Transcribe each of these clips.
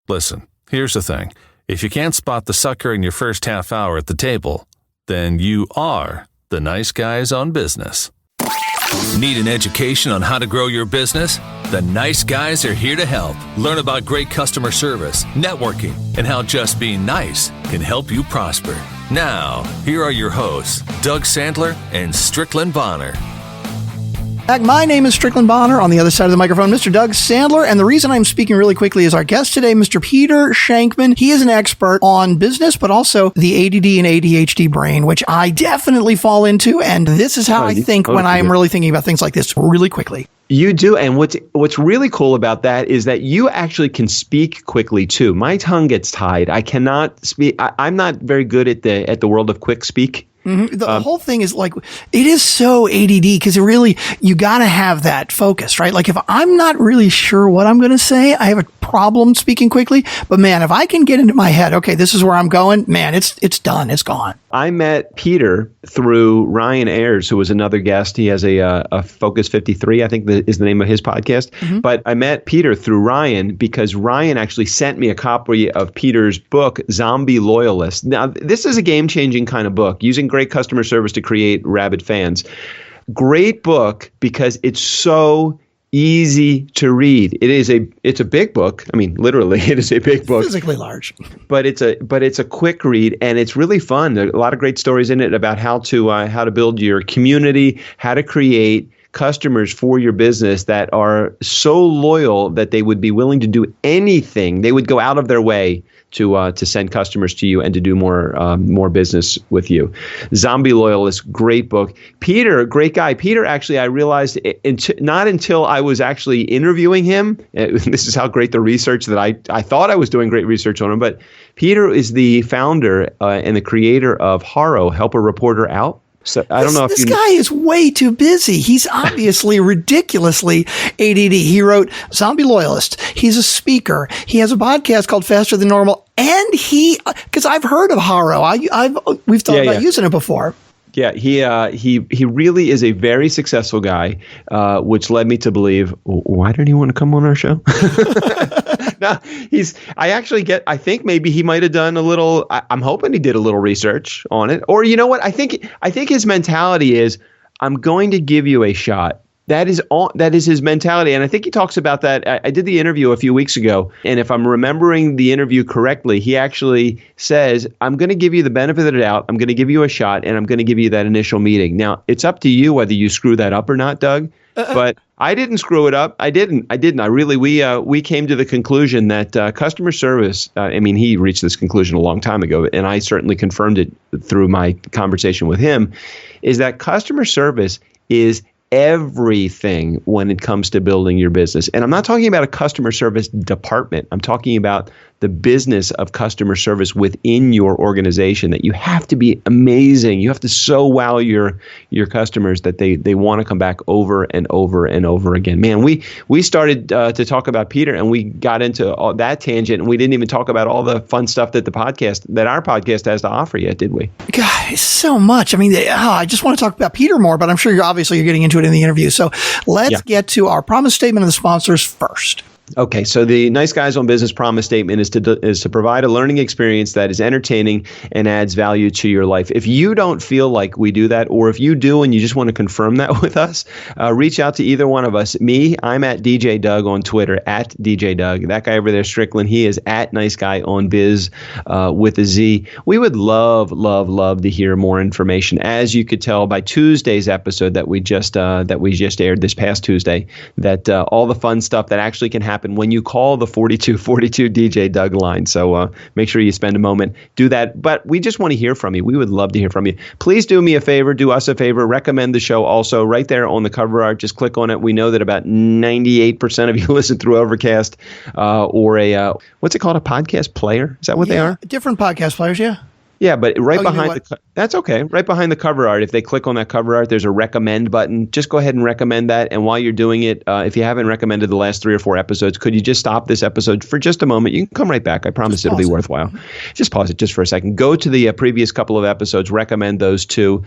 Listen, here's the thing. If you can't spot the sucker in your first half hour at the table, then you are the nice guys on business. Need an education on how to grow your business? The nice guys are here to help. Learn about great customer service, networking, and how just being nice can help you prosper. Now, here are your hosts, Doug Sandler and Strickland Bonner. My name is Strickland Bonner. On the other side of the microphone, Mr. Doug Sandler. And the reason I'm speaking really quickly is our guest today, Mr. Peter Shankman. He is an expert on business, but also the ADD and ADHD brain, which I definitely fall into. And this is how I think when I am really thinking about things like this really quickly. You do. And what's really cool about that is that you actually can speak quickly, too. My tongue gets tied. I cannot speak. I'm not very good at the world of quick speak. Mm-hmm. The whole thing is like, it is so ADD because you got to have that focus, right? Like if I'm not really sure what I'm going to say, I have a problem speaking quickly. But man, if I can get into my head, okay, this is where I'm going, man, it's done. It's gone. I met Peter through Ryan Ayers, who was another guest. He has a Focus 53, I think is the name of his podcast. Mm-hmm. But I met Peter through Ryan because Ryan actually sent me a copy of Peter's book, Zombie Loyalist. Now, this is a game-changing kind of book, using great customer service to create rabid fans. Great book because it's so easy to read. It's a big book. I mean, literally, it is a big book. Physically large. But it's a quick read, and it's really fun. There are a lot of great stories in it about how to build your community, how to create customers for your business that are so loyal that they would be willing to do anything. They would go out of their way to send customers to you and to do more business with you. Zombie Loyalist, great book. Peter, great guy. Peter, actually, I realized not until I was actually interviewing him. This is how great the research that I thought I was doing great research on him. But Peter is the founder and the creator of Haro, Help a Reporter Out. So I don't know if this guy is way too busy. He's obviously ridiculously ADD. He wrote Zombie Loyalist. He's a speaker. He has a podcast called Faster Than Normal. And because I've heard of Haro. We've thought about using it before. Yeah, he really is a very successful guy, which led me to believe, why didn't he want to come on our show? No, I think maybe he might have done a little, I'm hoping he did a little research on it. Or you know what? I think his mentality is, I'm going to give you a shot. That is his mentality. And I think he talks about that. I did the interview a few weeks ago. And if I'm remembering the interview correctly, he actually says, I'm going to give you the benefit of the doubt. I'm going to give you a shot, and I'm going to give you that initial meeting. Now, it's up to you whether you screw that up or not, Doug. But I didn't screw it up. I didn't. We came to the conclusion that customer service, he reached this conclusion a long time ago, and I certainly confirmed it through my conversation with him, is that customer service is everything when it comes to building your business. And I'm not talking about a customer service department. I'm talking about the business of customer service within your organization, that you have to be amazing. You have to so wow your customers that they want to come back over and over and over again. Man, we started to talk about Peter, and we got into all that tangent, and we didn't even talk about all the fun stuff that our podcast has to offer yet, did we? God, so much. I mean, I just want to talk about Peter more, but I'm sure you're getting into it in the interview. So let's get to our promise statement of the sponsors first. Okay, so the Nice Guys on Business promise statement is to provide a learning experience that is entertaining and adds value to your life. If you don't feel like we do that, or if you do and you just want to confirm that with us, reach out to either one of us. Me, I'm at DJ Doug on Twitter, at DJ Doug. That guy over there, Strickland, he is at Nice Guy on Biz with a Z. We would love to hear more information. As you could tell by Tuesday's episode that we just aired this past Tuesday, that all the fun stuff that actually can happen when you call the 4242 DJ Doug line. So make sure you spend a moment, do that. But we just want to hear from you. We would love to hear from you. Please do me a favor, do us a favor, recommend the show also right there on the cover art. Just click on it. We know that about 98% of you listen through Overcast or what's it called? A podcast player? Is that what they are? Different podcast players, yeah. Yeah, but that's okay. Right behind the cover art, if they click on that cover art, there's a recommend button. Just go ahead and recommend that. And while you're doing it, if you haven't recommended the last 3 or 4 episodes, could you just stop this episode for just a moment? You can come right back. I promise it'll be worthwhile. Just pause it just for a second. Go to the previous couple of episodes. Recommend those too.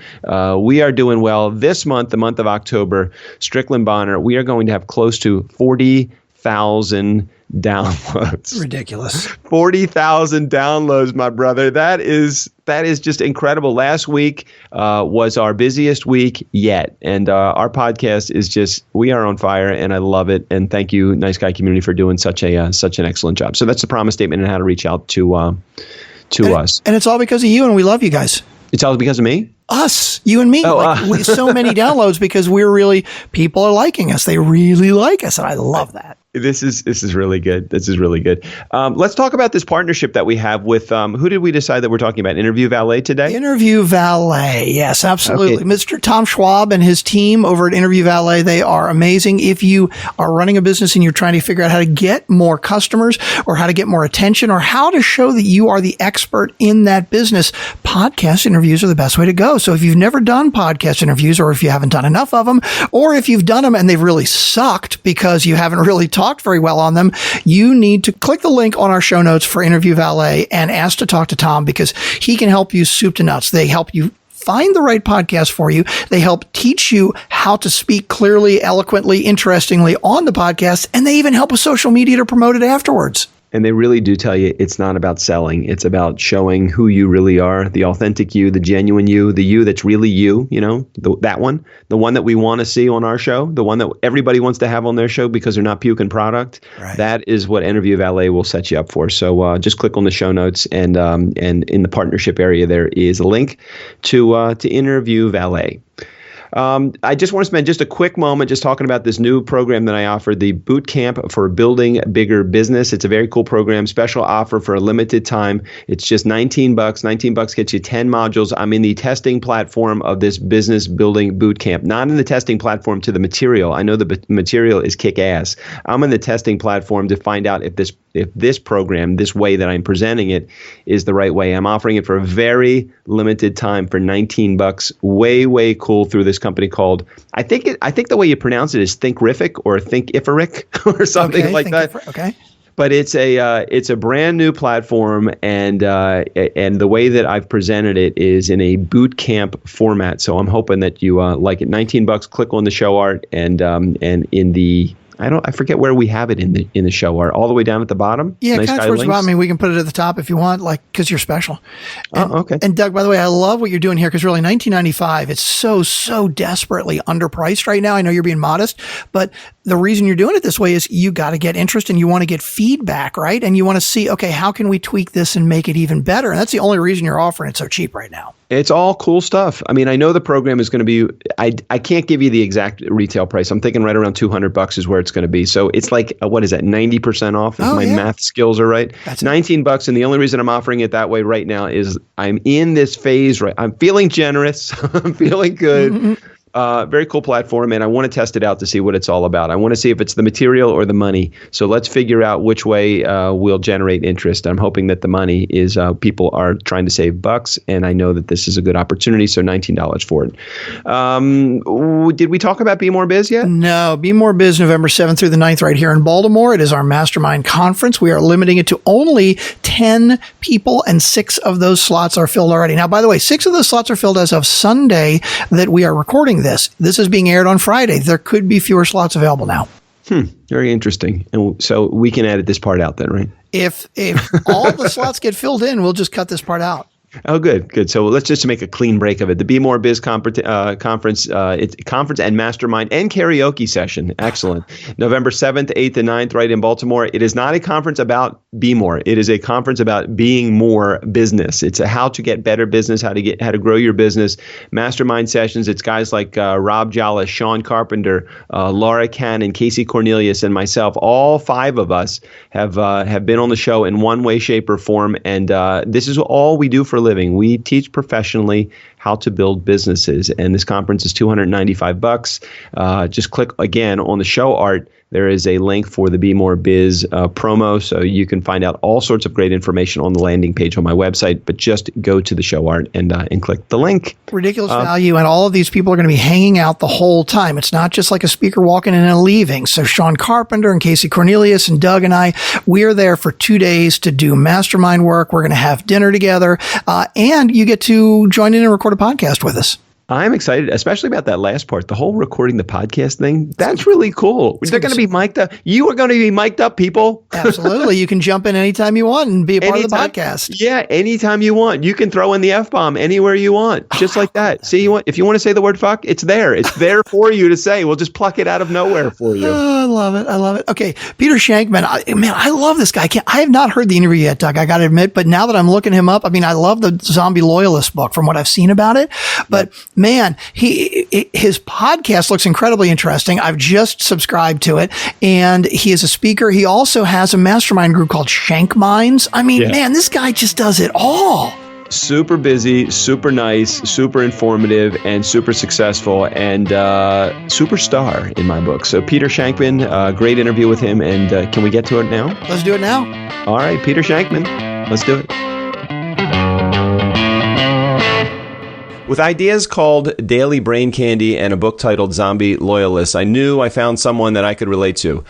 We are doing well this month, the month of October. Strickland Bonner, we are going to have close to 40,000 40,000 downloads. Ridiculous. 40,000 downloads, my brother. That is just incredible. Last week was our busiest week yet. And our podcast is just, we are on fire, and I love it. And thank you, Nice Guy community, for doing such an excellent job. So that's the promise statement and how to reach out to us. And it's all because of you, and we love you guys. It's all because of me? Us, you and me. So many downloads because people are liking us. They really like us, and I love that. This is really good. This is really good. Let's talk about this partnership that we have with, who did we decide that we're talking about? Interview Valet today? Interview Valet. Yes, absolutely. Okay. Mr. Tom Schwab and his team over at Interview Valet, they are amazing. If you are running a business and you're trying to figure out how to get more customers or how to get more attention or how to show that you are the expert in that business, podcast interviews are the best way to go. So if you've never done podcast interviews, or if you haven't done enough of them, or if you've done them and they've really sucked because you haven't really talked very well on them, you need to click the link on our show notes for Interview Valet and ask to talk to Tom, because he can help you soup to nuts. They help you find the right podcast for you. They help teach you how to speak clearly, eloquently, interestingly on the podcast, and they even help with social media to promote it afterwards. And they really do tell you it's not about selling. It's about showing who you really are, the authentic you, the genuine you, the you that's really you, that one, the one that we want to see on our show, the one that everybody wants to have on their show because they're not puking product. Right. That is what Interview Valet will set you up for. So just click on the show notes, and in the partnership area, there is a link to Interview Valet. I just want to spend just a quick moment just talking about this new program that I offered, the Boot Camp for Building Bigger Business. It's a very cool program, special offer for a limited time. It's just $19. $19 gets you 10 modules. I'm in the testing platform of this business building boot camp, not in the testing platform to the material. I know the material is kick-ass. I'm in the testing platform to find out if this program, this way that I'm presenting it, is the right way. I'm offering it for a very limited time for $19. Way cool through this company called, I think the way you pronounce it is Thinkrific or Thinkiferic or something like that. Okay. But it's a brand new platform, and the way that I've presented it is in a boot camp format. So I'm hoping that you like it. $19. Click on the show art, and in the, I forget where we have it in the show art, all the way down at the bottom. Yeah, kind of towards the bottom. I mean, we can put it at the top if you want, because you're special. Okay. And Doug, by the way, I love what you're doing here, because really $19.95, it's so desperately underpriced right now. I know you're being modest, but the reason you're doing it this way is you got to get interest and you want to get feedback, right? And you want to see, okay, how can we tweak this and make it even better? And that's the only reason you're offering it so cheap right now. It's all cool stuff. I mean, I know the program is going to be, I can't give you the exact retail price. I'm thinking right around $200 is where it's going to be. So it's like, what is that, 90% off if my math skills are right? That's $19. And the only reason I'm offering it that way right now is I'm in this phase, right? I'm feeling generous. I'm feeling good. Mm-hmm. Very cool platform, and I want to test it out to see what it's all about. I want to see if it's the material or the money. So let's figure out which way will generate interest. I'm hoping that the money is people are trying to save bucks, and I know that this is a good opportunity, so $19 for it. Did we talk about Be More Biz yet? No. Be More Biz, November 7th through the 9th right here in Baltimore. It is our mastermind conference. We are limiting it to only 10 people, and 6 of those slots are filled already. Now, by the way, 6 of those slots are filled as of Sunday that we are recording this. This is being aired on Friday. There could be fewer slots available now. Very interesting. And so we can edit this part out then, right? If all the slots get filled in, we'll just cut this part out. Oh, good. So let's just make a clean break of it. The Be More Biz conference, it's conference and mastermind and karaoke session. Excellent. November 7th, 8th, and 9th, right in Baltimore. It is not a conference about Be More. It is a conference about being more business. It's a how to get better business, how to grow your business. Mastermind sessions. It's guys like Rob Jalla, Sean Carpenter, Laura Cannon, Casey Cornelius, and myself. All 5 of us have been on the show in one way, shape, or form, and this is all we do for a living. We teach professionally how to build businesses, and this conference is $295. Just click again on the show art. There is a link for the Be More Biz promo, so you can find out all sorts of great information on the landing page on my website. But just go to the show art and click the link. Ridiculous value, and all of these people are going to be hanging out the whole time. It's not just like a speaker walking in and leaving. So Sean Carpenter and Casey Cornelius and Doug and I, we're there for 2 days to do mastermind work. We're going to have dinner together, and you get to join in and record a podcast with us. I'm excited, especially about that last part, the whole recording the podcast thing. That's really cool. They're going to be mic'd up. You are going to be mic'd up, people. Absolutely. You can jump in anytime you want and be a part of the podcast. Yeah, anytime you want. You can throw in the F-bomb anywhere you want, just like that. See, if you want to say the word fuck, it's there. It's there for you to say. We'll just pluck it out of nowhere for you. Oh, I love it. I love it. Okay, Peter Shankman. I love this guy. I have not heard the interview yet, Doug. I got to admit, but now that I'm looking him up, I love the Zombie Loyalist book from what I've seen about it. But man, his podcast looks incredibly interesting. I've just subscribed to it, and he is a speaker. He also has a mastermind group called Shankminds. Man, this guy just does it all. Super busy, super nice, super informative, and super successful, and superstar in my book. So Peter Shankman, great interview with him, and can we get to it now? Let's do it now. All right, Peter Shankman, let's do it. With ideas called Daily Brain Candy and a book titled Zombie Loyalists, I knew I found someone that I could relate to.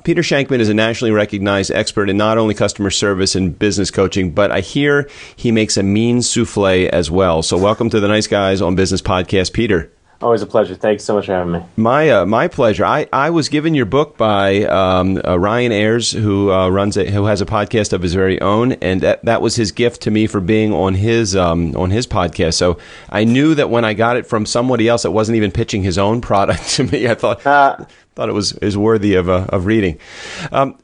Peter Shankman is a nationally recognized expert in not only customer service and business coaching, but I hear he makes a mean souffle as well. So welcome to the Nice Guys on Business podcast, Peter. Always a pleasure. Thanks so much for having me. My pleasure. I was given your book by Ryan Ayers, who has a podcast of his very own, and that was his gift to me for being on his podcast. So I knew that when I got it from somebody else that wasn't even pitching his own product to me, I thought it was worthy of reading.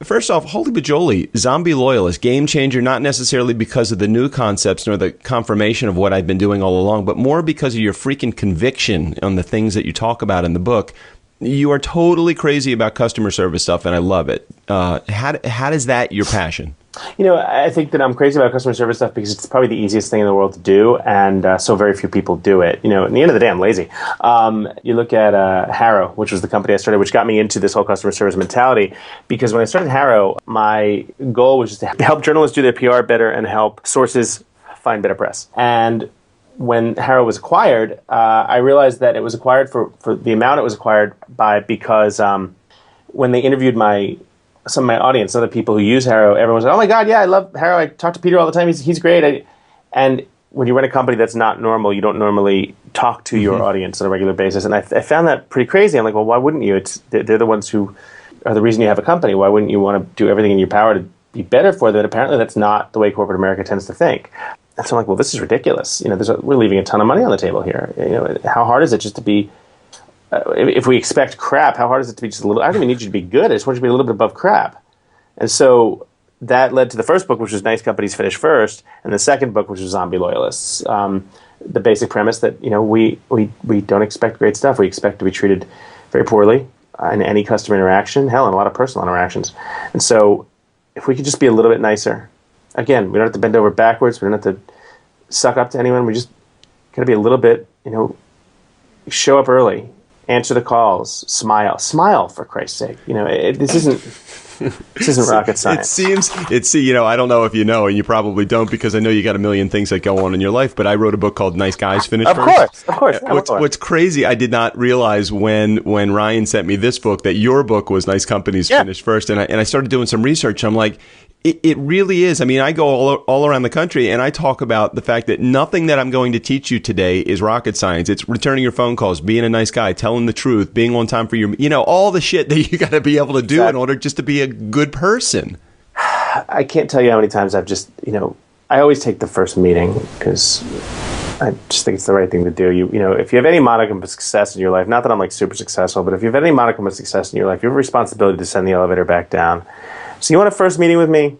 First off, holy bajoli, Zombie Loyalist, game changer, not necessarily because of the new concepts nor the confirmation of what I've been doing all along, but more because of your freaking conviction on the things that you talk about in the book. You are totally crazy about customer service stuff, and I love it. How is that your passion? I think that I'm crazy about customer service stuff because it's probably the easiest thing in the world to do, and so very few people do it. At the end of the day, I'm lazy. You look at Harrow, which was the company I started, which got me into this whole customer service mentality, because when I started Harrow, my goal was just to help journalists do their PR better and help sources find better press. And when Harrow was acquired, I realized that it was acquired for the amount it was acquired by, because when they interviewed some of my audience, other people who use Harrow, everyone was like, "Oh my God, yeah, I love Harrow. I talk to Peter all the time. He's great." And when you run a company that's not normal, you don't normally talk to your audience on a regular basis. And I found that pretty crazy. I'm like, well, why wouldn't you? They're the ones who are the reason you have a company. Why wouldn't you want to do everything in your power to be better for them? And apparently that's not the way corporate America tends to think. And so I'm like, well, this is ridiculous. We're leaving a ton of money on the table here. How hard is it just to be? If we expect crap, how hard is it to be just a little? I don't even need you to be good. I just want you to be a little bit above crap. And so that led to the first book, which was Nice Companies Finish First, and the second book, which was Zombie Loyalists. The basic premise that we don't expect great stuff. We expect to be treated very poorly in any customer interaction, hell, in a lot of personal interactions. And so if we could just be a little bit nicer, again, we don't have to bend over backwards. We don't have to suck up to anyone. We just got to be a little bit, show up early. Answer the calls. Smile for Christ's sake. This isn't rocket science. I don't know if you know, and you probably don't, because I know you got a million things that go on in your life, but I wrote a book called Nice Guys Finish First. Of course. What's crazy, I did not realize when Ryan sent me this book that your book was Nice Companies Finish First, and I started doing some research. I'm like, it really is. I go all around the country, and I talk about the fact that nothing that I'm going to teach you today is rocket science. It's returning your phone calls, being a nice guy, telling the truth, being on time for your, all the shit that you got to be able to do in order just to be a good person. I can't tell you how many times I've just, I always take the first meeting because I just think it's the right thing to do. If you have any modicum of success in your life, not that I'm like super successful, but if you have any modicum of success in your life, you have a responsibility to send the elevator back down. So you want a first meeting with me?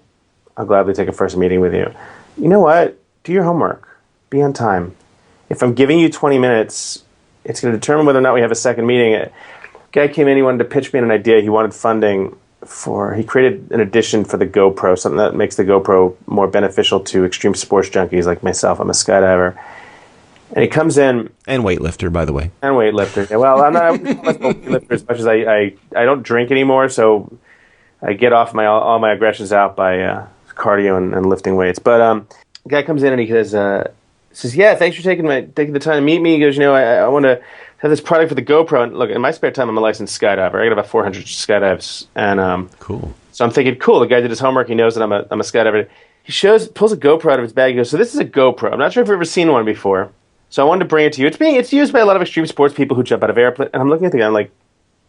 I'll gladly take a first meeting with you. You know what? Do your homework. Be on time. If I'm giving you 20 minutes, it's going to determine whether or not we have a second meeting. A guy came in, he wanted to pitch me an idea. He wanted funding he created an edition for the GoPro, something that makes the GoPro more beneficial to extreme sports junkies like myself. I'm a skydiver. And he comes in. And weightlifter, by the way. And weightlifter. Yeah, well, I'm not a weightlifter as much as I don't drink anymore, so I get off all my aggressions out by cardio and lifting weights. But the guy comes in and he says, "Yeah, thanks for taking the time to meet me." He goes, I want to have this product for the GoPro. And look, in my spare time, I'm a licensed skydiver. I got about 400 skydives, and cool. So I'm thinking, cool. The guy did his homework. He knows that I'm a skydiver. He pulls a GoPro out of his bag. He goes, "So this is a GoPro. I'm not sure if you've ever seen one before. So I wanted to bring it to you. It's used by a lot of extreme sports people who jump out of airplanes. And I'm looking at the guy, I'm like,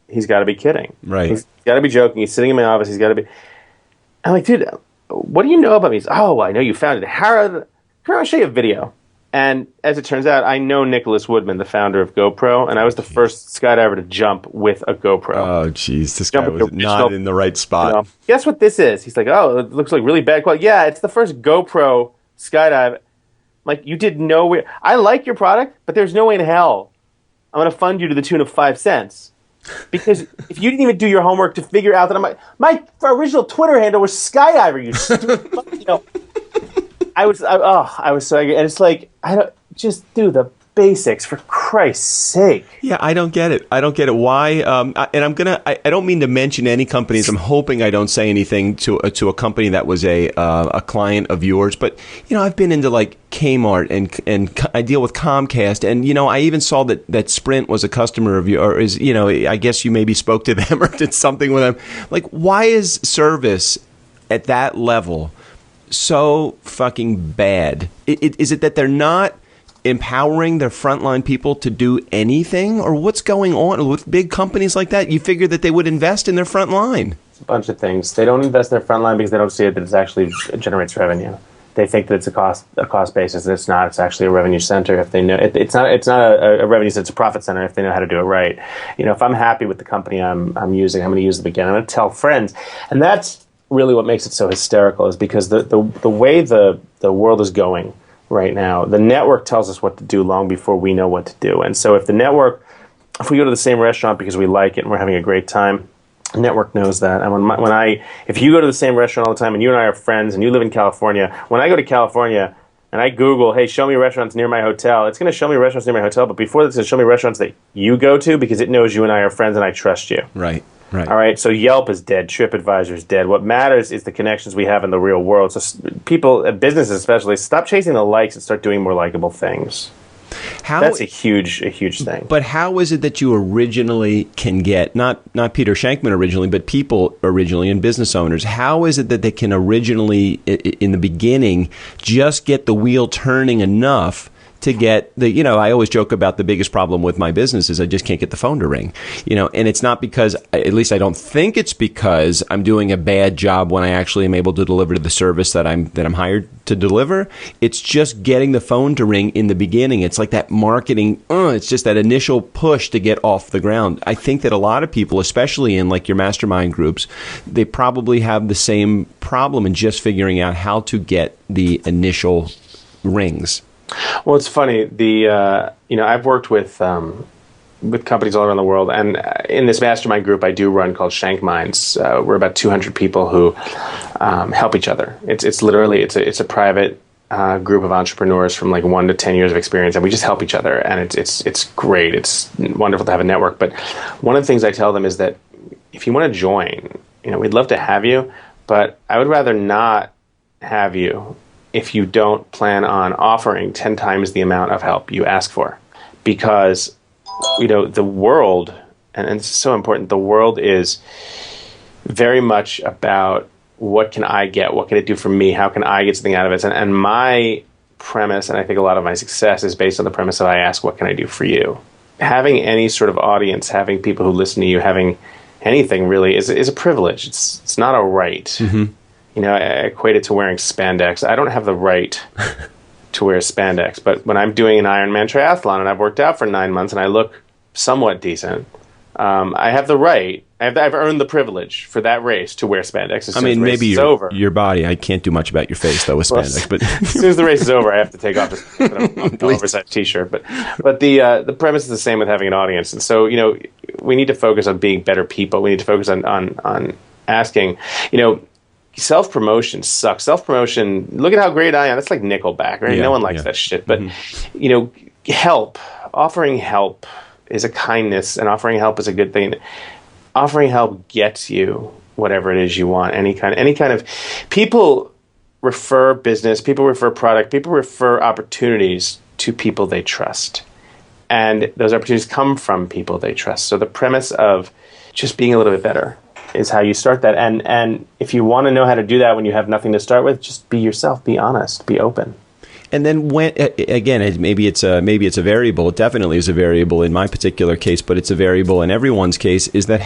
he's got to be kidding. Right. He's got to be joking. He's sitting in my office. He's got to be. I'm like, dude, what do you know about me? He's, oh, I know you found it. Come on, I'll show you a video. And as it turns out, I know Nicholas Woodman, the founder of GoPro, and I was the first skydiver to jump with a GoPro. Oh, jeez. This guy was not in the right spot. You know, guess what this is? He's like, oh, it looks like really bad quality. Yeah, it's the first GoPro skydive. Like, you did no way. I like your product, but there's no way in hell I'm going to fund you to the tune of 5 cents. Because if you didn't even do your homework to figure out that my original Twitter handle was Skydiver, you stupid. You know, I was so angry. And it's like, I don't just do the basics for Christ's sake. Yeah, I don't get it. Why? I don't mean to mention any companies. I'm hoping I don't say anything to a company that was a client of yours. But I've been into like Kmart and I deal with Comcast, and I even saw that Sprint was a customer of you, or is I guess you maybe spoke to them or did something with them. Like, why is service at that level so fucking bad? Is it that they're not empowering their frontline people to do anything, or what's going on with big companies like that? You figure that they would invest in their front line. It's a bunch of things. They don't invest in their front line because they don't see it that it generates revenue. They think that it's a cost basis, and it's not. It's actually a revenue center. If they know it's not a revenue center, it's a profit center if they know how to do it right. If I'm happy with the company I'm using, I'm going to use them again. I'm going to tell friends, and that's really what makes it so hysterical. Is because the way the world is going right now, the network tells us what to do long before we know what to do. And so if we go to the same restaurant because we like it and we're having a great time, the network knows that. And if you go to the same restaurant all the time and you and I are friends and you live in California, when I go to California and I Google, hey, show me restaurants near my hotel, it's going to show me restaurants near my hotel, but before that's going to show me restaurants that you go to because it knows you and I are friends and I trust you. Right. All right, so Yelp is dead, TripAdvisor is dead. What matters is the connections we have in the real world. So people, businesses especially, stop chasing the likes and start doing more likable things. That's a huge thing. But how is it that you originally can get, not Peter Shankman originally, but people originally and business owners, how is it that they can originally, in the beginning, just get the wheel turning enough to get I always joke about the biggest problem with my business is I just can't get the phone to ring, and it's not because, at least I don't think it's because I'm doing a bad job when I actually am able to deliver the service that I'm hired to deliver. It's just getting the phone to ring in the beginning. It's like that marketing, it's just that initial push to get off the ground. I think that a lot of people, especially in like your mastermind groups, they probably have the same problem in just figuring out how to get the initial rings. Well, it's funny. I've worked with companies all around the world, and in this mastermind group I do run called Shankminds, we're about 200 people who help each other. It's literally a private group of entrepreneurs from like 1 to 10 years of experience, and we just help each other, and it's great. It's wonderful to have a network. But one of the things I tell them is that if you want to join, we'd love to have you, but I would rather not have you if you don't plan on offering 10 times the amount of help you ask for. Because, the world, and it's so important, the world is very much about what can I get? What can it do for me? How can I get something out of it? And my premise, and I think a lot of my success is based on the premise that I ask, what can I do for you? Having any sort of audience, having people who listen to you, having anything really is a privilege. It's not a right. Mm-hmm. I equate it to wearing spandex. I don't have the right to wear spandex, but when I'm doing an Ironman triathlon and I've worked out for 9 months and I look somewhat decent, I have the right. I've earned the privilege for that race to wear spandex. As soon as the race is over. Your body. I can't do much about your face though with spandex. But as soon as the race is over, I have to take off an oversized T-shirt. But the premise is the same with having an audience, and so we need to focus on being better people. We need to focus on asking. Self-promotion sucks. Self-promotion, look at how great I am. That's like Nickelback, right? Yeah, no one likes that shit. But, help, offering help is a kindness, and offering help is a good thing. Offering help gets you whatever it is you want. Any kind of people refer business, people refer product, people refer opportunities to people they trust. And those opportunities come from people they trust. So the premise of just being a little bit better is how you start that. And if you want to know how to do that when you have nothing to start with, just be yourself, be honest, be open. And then when again, maybe it's a variable. It definitely is a variable in my particular case, but it's a variable in everyone's case. Is that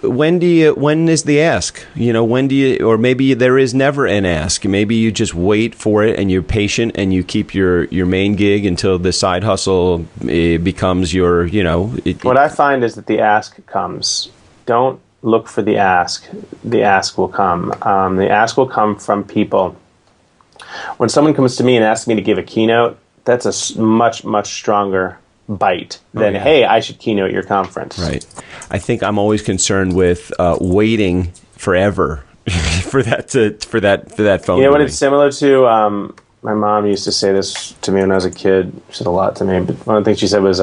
when is the ask? When do you, or maybe there is never an ask. Maybe you just wait for it and you're patient and you keep your main gig until the side hustle becomes your. What I find is that the ask comes. Don't look for the ask. The ask will come. The ask will come from people. When someone comes to me and asks me to give a keynote, that's a much, much stronger bite than, hey, I should keynote your conference. Right. I think I'm always concerned with waiting forever for that phone. When it's similar to my mom used to say this to me when I was a kid. She said a lot to me, but one of the things she said was,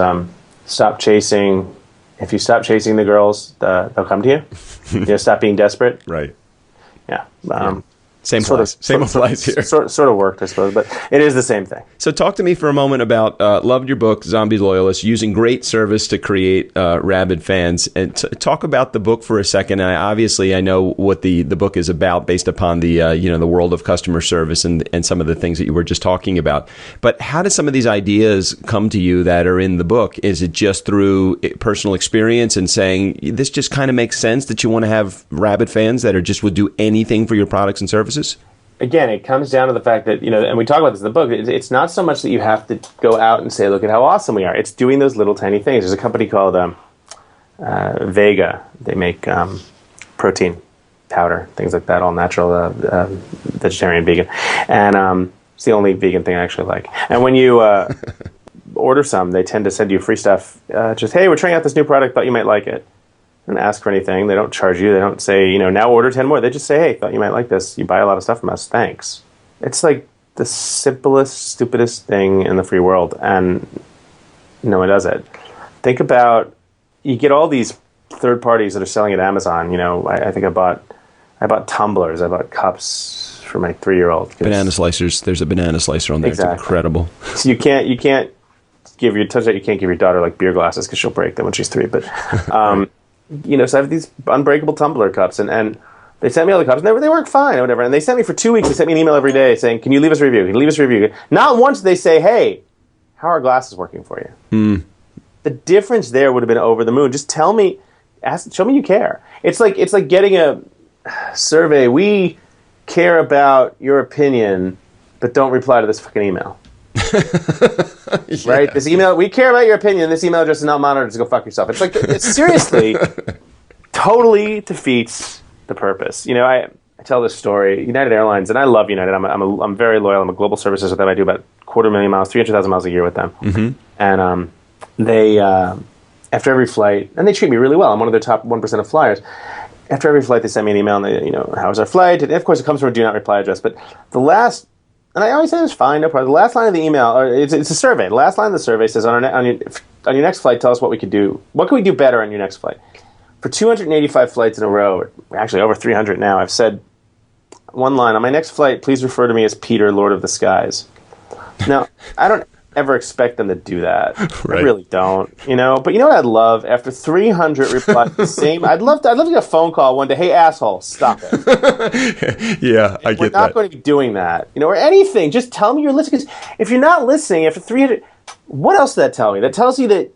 stop chasing. If you stop chasing the girls, they'll come to you. Stop being desperate. Right. Yeah. Same applies here. Sort of worked, I suppose, but it is the same thing. So talk to me for a moment about, loved your book, Zombie Loyalist, using great service to create rabid fans. And talk about the book for a second. And I know what the book is about based upon the the world of customer service and some of the things that you were just talking about. But how did some of these ideas come to you that are in the book? Is it just through personal experience and saying, this just kind of makes sense that you want to have rabid fans that would do anything for your products and services? Again, it comes down to the fact that, and we talk about this in the book, it's not so much that you have to go out and say, look at how awesome we are. It's doing those little tiny things. There's a company called Vega. They make protein powder, things like that, all natural, vegetarian, vegan. And it's the only vegan thing I actually like. And when you order some, they tend to send you free stuff. Just, hey, we're trying out this new product, thought you might like it. And ask for anything. They don't charge you. They don't say, now order 10 more. They just say, hey, thought you might like this. You buy a lot of stuff from us. Thanks. It's like the simplest, stupidest thing in the free world. And no one does it. Think about, you get all these third parties that are selling at Amazon. I think I bought tumblers. I bought cups for my 3-year-old. Banana slicers. There's a banana slicer on there. Exactly. It's incredible. So you can't give your daughter like beer glasses because she'll break them when she's 3. But, so I have these unbreakable tumbler cups, and they sent me all the cups, and they weren't fine or whatever. And they sent me for 2 weeks. They sent me an email every day saying, "Can you leave us a review? Can you leave us a review?" Not once did they say, "Hey, how are glasses working for you?" The difference there would have been over the moon. Just tell me, show me you care. It's like getting a survey. We care about your opinion, but don't reply to this fucking email. Right? This email, we care about your opinion. This email address is not monitored, so go fuck yourself. It's like, it seriously totally defeats the purpose. I tell this story. United Airlines, and I love United. I'm very loyal. I'm a global services with them. I do about 250,000 miles, 300,000 miles a year with them. Mm-hmm. And they, after every flight, and they treat me really well. I'm one of their top 1% of flyers. After every flight, they send me an email, and they, how was our flight? And of course, it comes from a do not reply address. But the last. And I always say it's fine, no problem. The last line of the email, or it's a survey. The last line of the survey says, on your next flight, tell us what we could do. What can we do better on your next flight? For 285 flights in a row, actually over 300 now, I've said one line, on my next flight, please refer to me as Peter, Lord of the Skies. Now, I don't ever expect them to do that. Right. I really don't, But you know what I'd love? After 300 replies, the same. I'd love to get a phone call one day. Hey, asshole, stop it. Yeah, I get that. We're not going to be doing that, or anything. Just tell me you're listening. Because if you're not listening after 300, what else does that tell me? That tells you that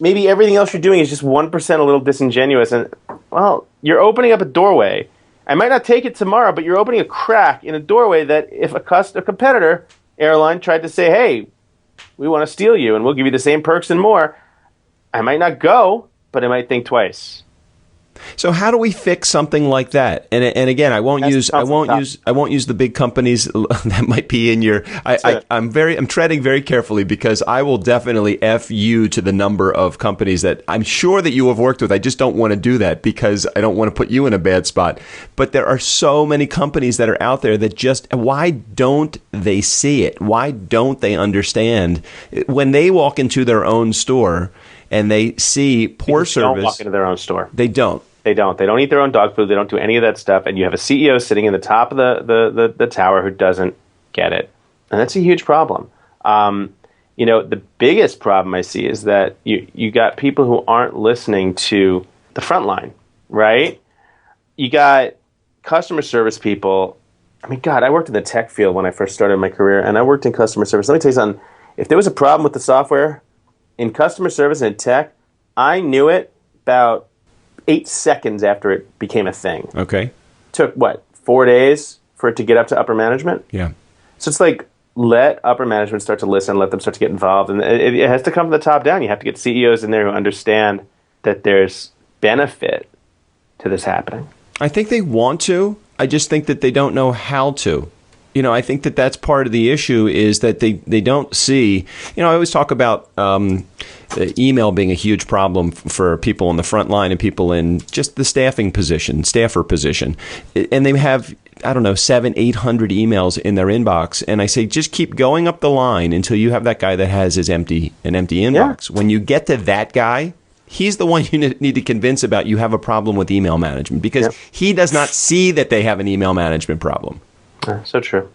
maybe everything else you're doing is just 1% a little disingenuous. And well, you're opening up a doorway. I might not take it tomorrow, but you're opening a crack in a doorway that if a competitor airline tried to say, hey, we want to steal you and we'll give you the same perks and more, I might not go, but I might think twice. So how do we fix something like that? And again, I won't use the big companies that might be in your. I'm treading very carefully because I will definitely F you to the number of companies that I'm sure that you have worked with. I just don't want to do that because I don't want to put you in a bad spot. But there are so many companies that are out there that just, why don't they see it? Why don't they understand when they walk into their own store? And they see poor service. They don't walk into their own store. They don't. They don't. They don't eat their own dog food. They don't do any of that stuff. And you have a CEO sitting in the top of the tower who doesn't get it. And that's a huge problem. The biggest problem I see is that you got people who aren't listening to the front line, right? You got customer service people. I mean, God, I worked in the tech field when I first started my career, and I worked in customer service. Let me tell you something. If there was a problem with the software in customer service and in tech, I knew it about 8 seconds after it became a thing. Okay. Took, 4 days for it to get up to upper management? Yeah. So it's like, let upper management start to listen, let them start to get involved. And it has to come from the top down. You have to get CEOs in there who understand that there's benefit to this happening. I think they want to. I just think that they don't know how to. I think that that's part of the issue is that they don't see, I always talk about email being a huge problem for people on the front line and people in just the staffer position. And they have, 700-800 emails in their inbox. And I say, just keep going up the line until you have that guy that has an empty inbox. Yeah. When you get to that guy, he's the one you need to convince about you have a problem with email management because he does not see that they have an email management problem. So true.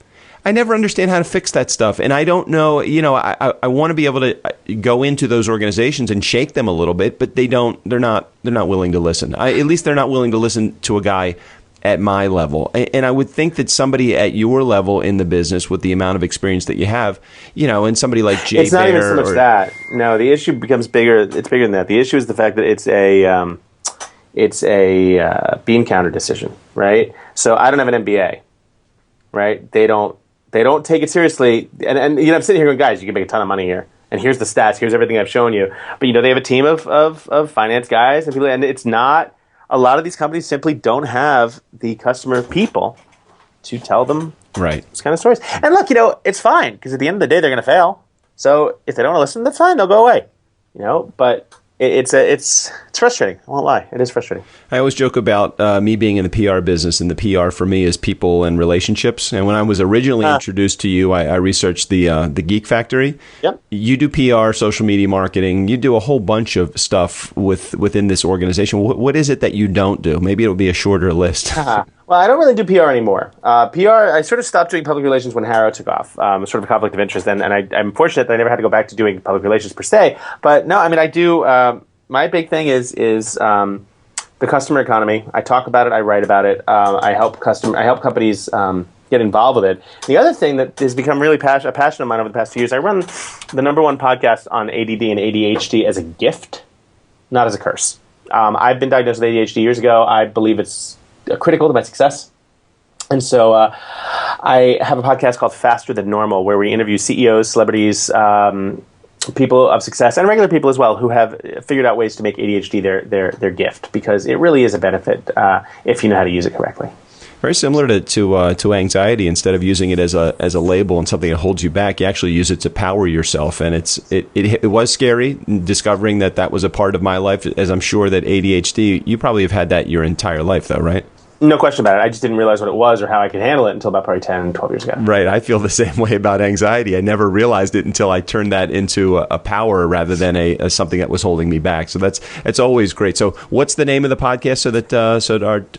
I never understand how to fix that stuff. And I don't know, I want to be able to go into those organizations and shake them a little bit, but they're not willing to listen. At least they're not willing to listen to a guy at my level. And I would think that somebody at your level in the business with the amount of experience that you have, and somebody like Jay It's not even so much that. No, the issue becomes bigger. It's bigger than that. The issue is the fact that it's a bean counter decision, right? So I don't have an MBA. Right? They don't take it seriously. And I'm sitting here going, guys, you can make a ton of money here. And here's the stats. Here's everything I've shown you. But, they have a team of finance guys and people. And it's not, a lot of these companies simply don't have the customer people to tell them these kind of stories. And look, it's fine because at the end of the day, they're going to fail. So if they don't want to listen, that's fine. They'll go away. But it's frustrating. I won't lie. It is frustrating. I always joke about me being in the PR business, and the PR for me is people and relationships. And when I was originally introduced to you, I researched the Geek Factory. Yep. You do PR, social media marketing. You do a whole bunch of stuff within this organization. What is it that you don't do? Maybe it'll be a shorter list. Well, I don't really do PR anymore. I sort of stopped doing public relations when Harrow took off. Sort of a conflict of interest, and I'm fortunate that I never had to go back to doing public relations per se. But no, I mean, I do. My big thing is the customer economy. I talk about it. I write about it. I help companies get involved with it. The other thing that has become really a passion of mine over the past few years. I run the #1 podcast on ADD and ADHD as a gift, not as a curse. I've been diagnosed with ADHD years ago. I believe it's critical to my success. And so I have a podcast called Faster Than Normal where we interview CEOs, celebrities, people of success, and regular people as well who have figured out ways to make ADHD their gift because it really is a benefit if you know how to use it correctly. Very similar to anxiety. Instead of using it as a label and something that holds you back, you actually use it to power yourself. And it was scary discovering that was a part of my life, as I'm sure that ADHD, you probably have had that your entire life though, right? No question about it. I just didn't realize what it was or how I could handle it until about probably 10, 12 years ago. Right. I feel the same way about anxiety. I never realized it until I turned that into a power rather than a something that was holding me back. So it's always great. So what's the name of the podcast so that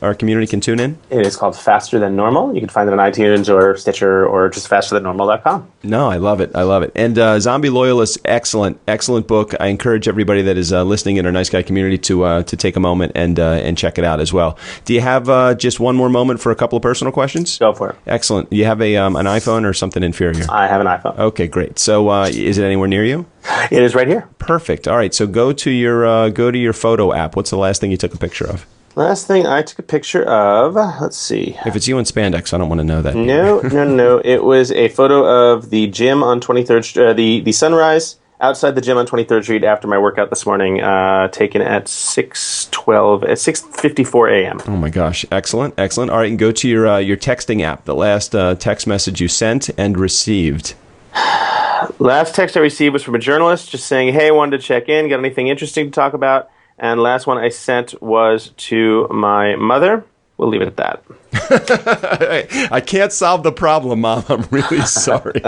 our community can tune in? It is called Faster Than Normal. You can find it on iTunes or Stitcher or just fasterthannormal.com. No, I love it. And Zombie Loyalist, excellent book. I encourage everybody that is listening in our Nice Guy community to take a moment and check it out as well. Do you have just one more moment for a couple of personal questions? Go for it. Excellent. You have an iPhone or something inferior? I have an iPhone. Okay, great. So is it anywhere near you? It is right here. Perfect. All right. So go to your photo app. What's the last thing you took a picture of? Last thing I took a picture of, let's see. If it's you in spandex, I don't want to know that. No. It was a photo of the gym on 23rd, the sunrise outside the gym on 23rd Street after my workout this morning, taken at 6:54 a.m. Oh my gosh. Excellent. All right. And go to your texting app, the last text message you sent and received. Last text I received was from a journalist just saying, hey, wanted to check in, got anything interesting to talk about? And last one I sent was to my mother. We'll leave it at that. I can't solve the problem, Mom. I'm really sorry.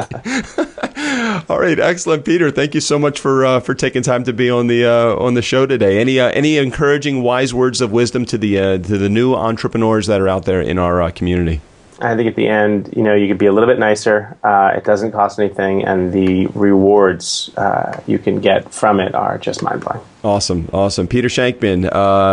All right, excellent, Peter. Thank you so much for taking time to be on the show today. Any encouraging, wise words of wisdom to the new entrepreneurs that are out there in our community? I think at the end, you could be a little bit nicer. It doesn't cost anything, and the rewards you can get from it are just mind-blowing. Awesome. Peter Shankman,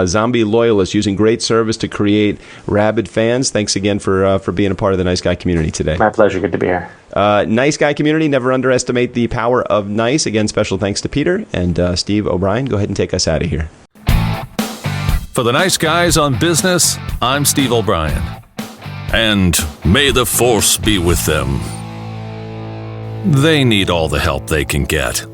zombie loyalist, using great service to create rabid fans. Thanks again for being a part of the Nice Guy community today. My pleasure. Good to be here. Nice Guy community, never underestimate the power of nice. Again, special thanks to Peter and Steve O'Brien. Go ahead and take us out of here. For the Nice Guys on Business, I'm Steve O'Brien. And may the force be with them. They need all the help they can get.